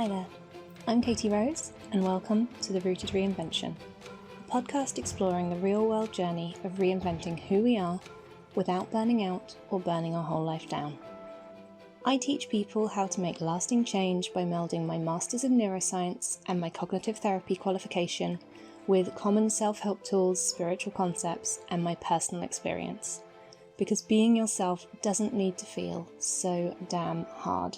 Hi there, I'm Katy Rose and welcome to the Rooted Reinvention, a podcast exploring the real-world journey of reinventing who we are without burning out or burning our whole life down. I teach people how to make lasting change by melding my Masters of Neuroscience and my Cognitive Therapy qualification with common self-help tools, spiritual concepts, and my personal experience. Because being yourself doesn't need to feel so damn hard.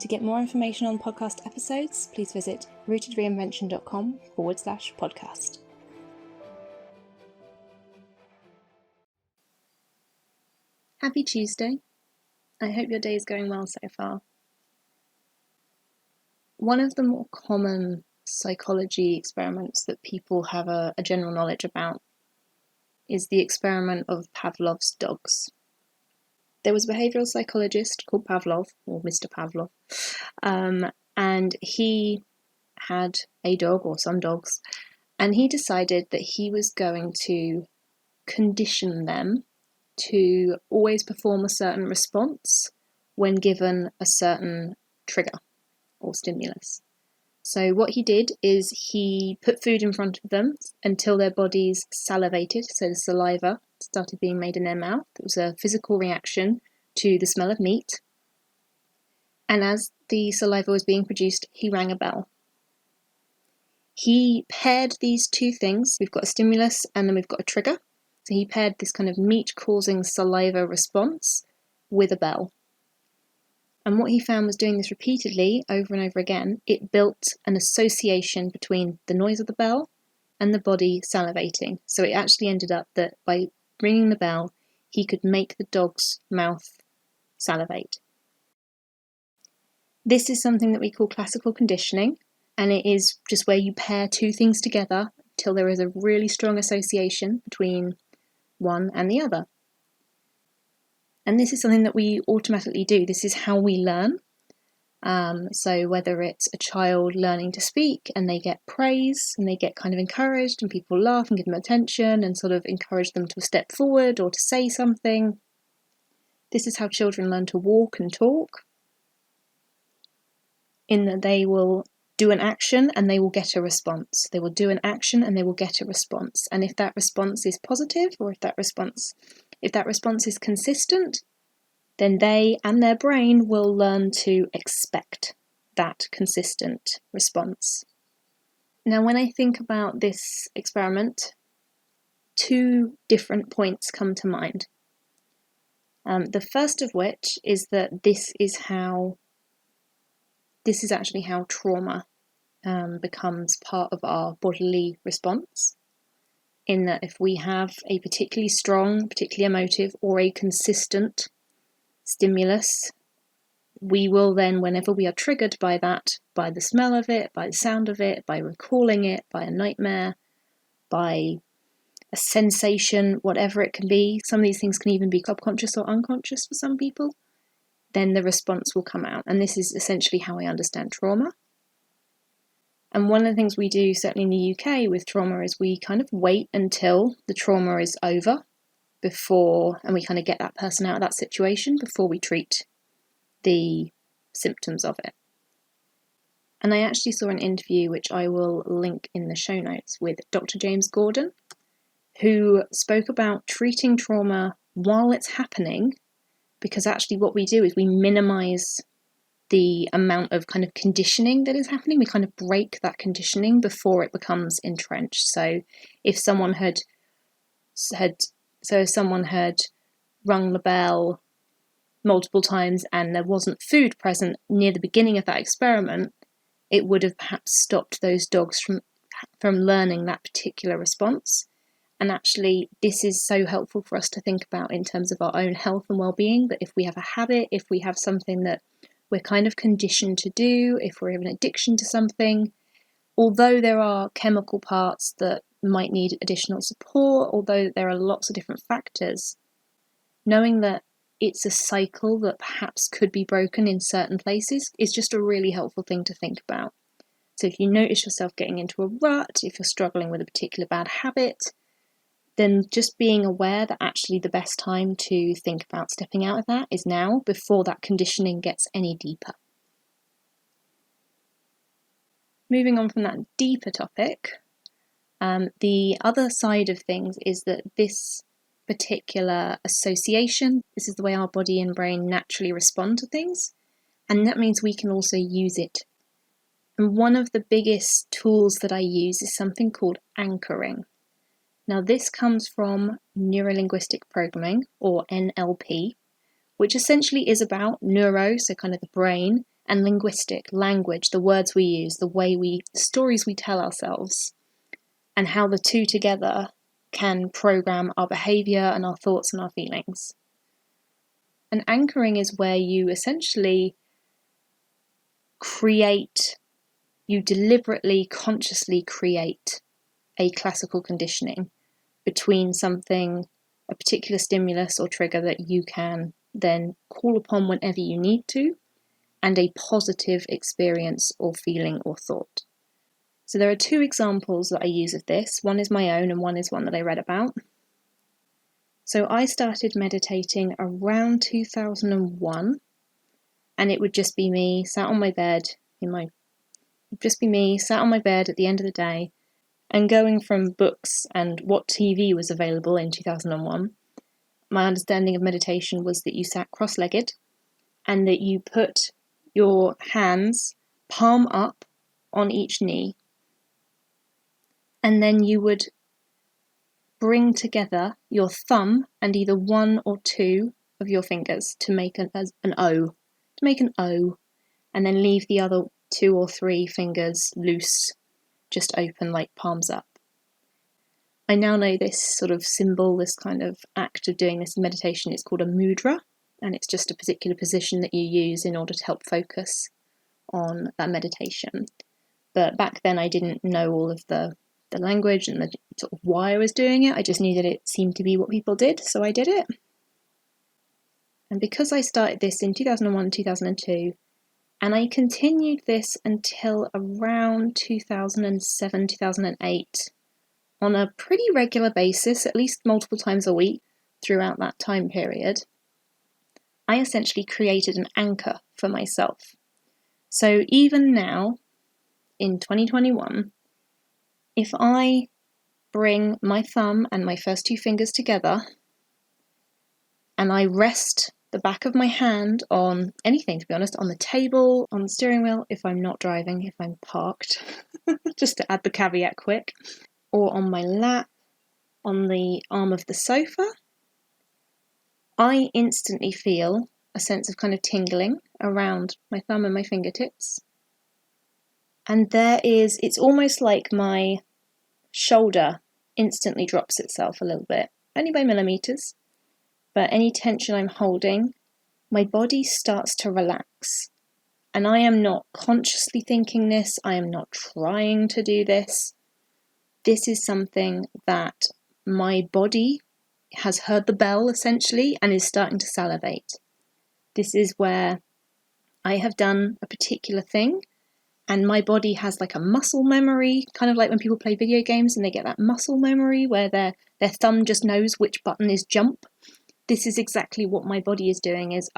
To get more information on podcast episodes, please visit rootedreinvention.com/podcast. Happy Tuesday. I hope your day is going well so far. One of the more common psychology experiments that people have a general knowledge about is the experiment of Pavlovs Dogs. There was a behavioural psychologist called Pavlov, or Mr. Pavlov, and he had a dog, or some dogs, and he decided that he was going to condition them to always perform a certain response when given a certain trigger or stimulus. So what he did is he put food in front of them until their bodies salivated, so the saliva started being made in their mouth. It was a physical reaction to the smell of meat. And as the saliva was being produced, he rang a bell. He paired these two things. We've got a stimulus and then we've got a trigger. So he paired this kind of meat-causing saliva response with a bell. And what he found was doing this repeatedly over and over again, it built an association between the noise of the bell and the body salivating. So it actually ended up that by ringing the bell, he could make the dog's mouth salivate. This is something that we call classical conditioning, and it is just where you pair two things together till there is a really strong association between one and the other. And this is something that we automatically do. This is how we learn. So whether it's a child learning to speak and they get praise and they get kind of encouraged and people laugh and give them attention and sort of encourage them to step forward or to say something. This is how children learn to walk and talk. In that they will do an action and they will get a response. They will do an action and they will get a response. And if that response is positive or if that response is consistent, then they and their brain will learn to expect that consistent response. Now, when I think about this experiment, two different points come to mind. The first of which is that this is actually how trauma becomes part of our bodily response. In that if we have a particularly strong, particularly emotive, or a consistent stimulus, we will then, whenever we are triggered by that, by the smell of it, by the sound of it, by recalling it, by a nightmare, by a sensation, whatever it can be, some of these things can even be subconscious or unconscious for some people, then the response will come out. And this is essentially how I understand trauma. And one of the things we do, certainly in the UK with trauma, is we kind of wait until the trauma is over and we kind of get that person out of that situation before we treat the symptoms of it. And I actually saw an interview, which I will link in the show notes, with Dr. James Gordon, who spoke about treating trauma while it's happening, because actually what we do is we minimize the amount of kind of conditioning that is happening. We kind of break that conditioning before it becomes entrenched. So if someone had rung the bell multiple times and there wasn't food present near the beginning of that experiment, it would have perhaps stopped those dogs from learning that particular response. And actually, this is so helpful for us to think about in terms of our own health and well-being, that if we have a habit, if we have something that we're kind of conditioned to do, if we have an addiction to something, although there are chemical parts that might need additional support, although there are lots of different factors, knowing that it's a cycle that perhaps could be broken in certain places is just a really helpful thing to think about. So if you notice yourself getting into a rut, if you're struggling with a particular bad habit, then just being aware that actually the best time to think about stepping out of that is now, before that conditioning gets any deeper. moving on from that deeper topic, the other side of things is that this particular association, this is the way our body and brain naturally respond to things, and that means we can also use it. And one of the biggest tools that I use is something called anchoring. Now, this comes from Neurolinguistic Programming, or NLP, which essentially is about neuro, so kind of the brain, and linguistic, language, the words we use, the stories we tell ourselves, and how the two together can program our behaviour and our thoughts and our feelings. And anchoring is where you essentially you deliberately, consciously create a classical conditioning between something, a particular stimulus or trigger that you can then call upon whenever you need to, and a positive experience or feeling or thought. So there are two examples that I use of this. One is my own and one is one that I read about. So I started meditating around 2001, and it would just be me sat on my bed at the end of the day, and going from books and what TV was available in 2001, my understanding of meditation was that you sat cross-legged and that you put your hands palm up on each knee, and then you would bring together your thumb and either one or two of your fingers to make an O, and then leave the other 2 or 3 fingers loose, just open, like palms up. I now know this sort of symbol, this kind of act of doing this meditation, it's called a mudra, and it's just a particular position that you use in order to help focus on that meditation. But back then I didn't know all of the language and the sort of why I was doing it. I just knew that it seemed to be what people did, so I did it. And because I started this in 2001, 2002, and I continued this until around 2007, 2008, on a pretty regular basis, at least multiple times a week throughout that time period, I essentially created an anchor for myself. So even now, in 2021, if I bring my thumb and my first 2 fingers together, and I rest the back of my hand on anything, to be honest, on the table, on the steering wheel, if I'm not driving, if I'm parked, just to add the caveat quick, or on my lap, on the arm of the sofa, I instantly feel a sense of kind of tingling around my thumb and my fingertips. And it's almost like my shoulder instantly drops itself a little bit, only by millimeters. But any tension I'm holding, my body starts to relax. And I am not consciously thinking this, I am not trying to do this. This is something that my body has heard the bell, essentially, and is starting to salivate. This is where I have done a particular thing, and my body has like a muscle memory, kind of like when people play video games and they get that muscle memory where their thumb just knows which button is jump. This is exactly what my body is doing, is,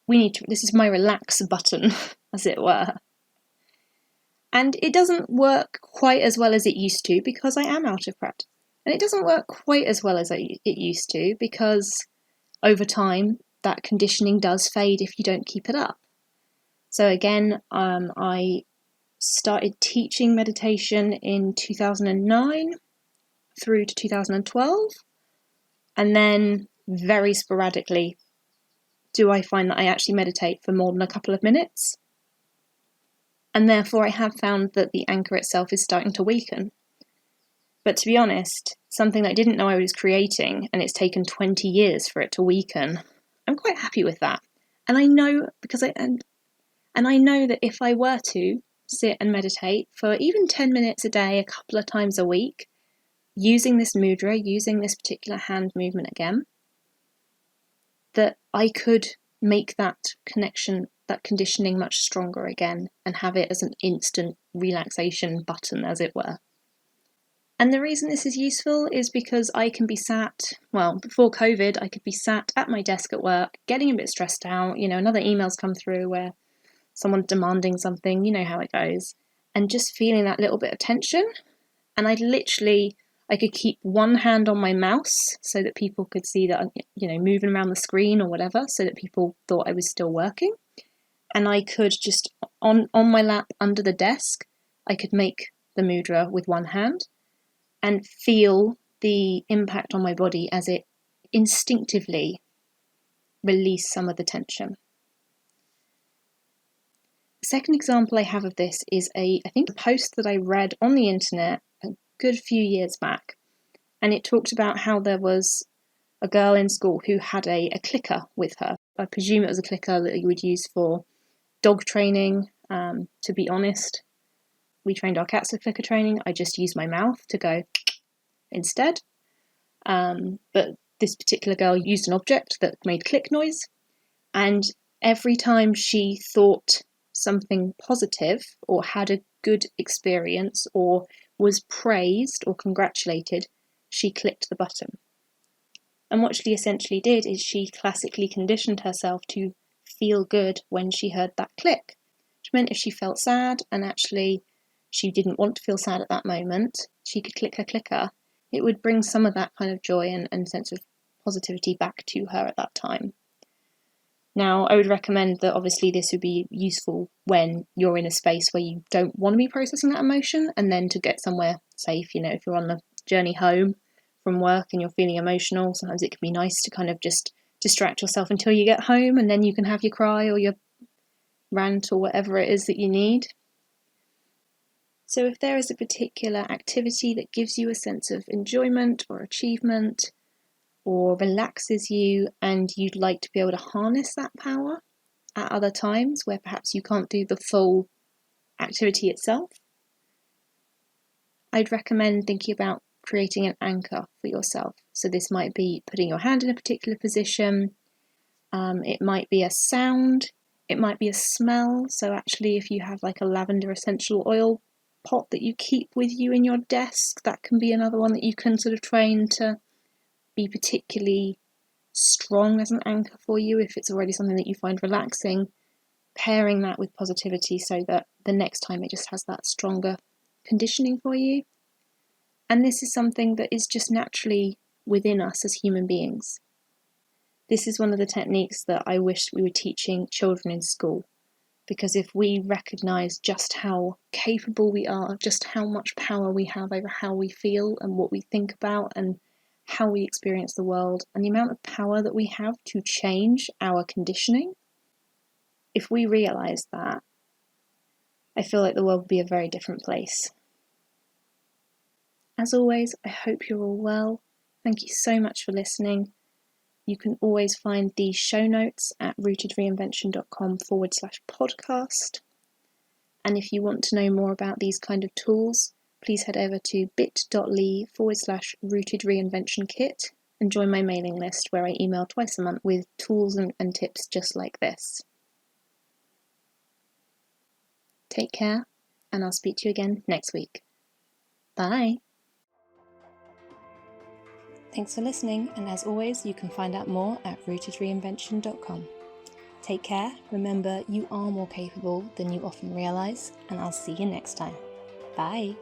this is my relax button, as it were. And it doesn't work quite as well as it used to because I am out of practice. And it doesn't work quite as well as it used to because over time that conditioning does fade if you don't keep it up. So again, I started teaching meditation in 2009 through to 2012. And then very sporadically do I find that I actually meditate for more than a couple of minutes. And therefore I have found that the anchor itself is starting to weaken. But to be honest, something that I didn't know I was creating, and it's taken 20 years for it to weaken, I'm quite happy with that. And I know I know that if I were to sit and meditate for even 10 minutes a day, a couple of times a week, using this mudra, using this particular hand movement again, that I could make that connection, that conditioning much stronger again and have it as an instant relaxation button, as it were. And the reason this is useful is because I can be before COVID, I could be sat at my desk at work, getting a bit stressed out, another email's come through where someone's demanding something, you know how it goes. and just feeling that little bit of tension. And I could keep one hand on my mouse so that people could see that I'm, moving around the screen or whatever, so that people thought I was still working. And I could just, on my lap under the desk, I could make the mudra with one hand and feel the impact on my body as it instinctively released some of the tension. The second example I have of this is I think a post that I read on the internet a good few years back. And it talked about how there was a girl in school who had a clicker with her. I presume it was a clicker that you would use for dog training. To be honest, we trained our cats with clicker training. I just used my mouth to go instead. But this particular girl used an object that made click noise. And every time she thought something positive or had a good experience or was praised or congratulated, she clicked the button. And what she essentially did is she classically conditioned herself to feel good when she heard that click. Which meant if she felt sad and actually she didn't want to feel sad at that moment, she could click her clicker. It would bring some of that kind of joy and sense of positivity back to her at that time. Now, I would recommend that obviously this would be useful when you're in a space where you don't want to be processing that emotion, and then to get somewhere safe. If you're on the journey home from work and you're feeling emotional, sometimes it can be nice to kind of just distract yourself until you get home, and then you can have your cry or your rant or whatever it is that you need. So if there is a particular activity that gives you a sense of enjoyment or achievement or relaxes you and you'd like to be able to harness that power at other times where perhaps you can't do the full activity itself, I'd recommend thinking about creating an anchor for yourself. So this might be putting your hand in a particular position, it might be a sound, it might be a smell. So actually if you have like a lavender essential oil pot that you keep with you in your desk, that can be another one that you can sort of train to be particularly strong as an anchor for you if it's already something that you find relaxing, pairing that with positivity so that the next time it just has that stronger conditioning for you. And this is something that is just naturally within us as human beings. This is one of the techniques that I wish we were teaching children in school, because if we recognise just how capable we are, just how much power we have over how we feel and what we think about and how we experience the world, and the amount of power that we have to change our conditioning, if we realise that, I feel like the world would be a very different place. As always, I hope you're all well. Thank you so much for listening. You can always find the show notes at rootedreinvention.com/podcast. And if you want to know more about these kind of tools, please head over to bit.ly/RootedReinvention kit and join my mailing list where I email twice a month with tools and tips just like this. Take care, and I'll speak to you again next week. Bye! Thanks for listening, and as always, you can find out more at rootedreinvention.com. Take care, remember you are more capable than you often realise, and I'll see you next time. Bye!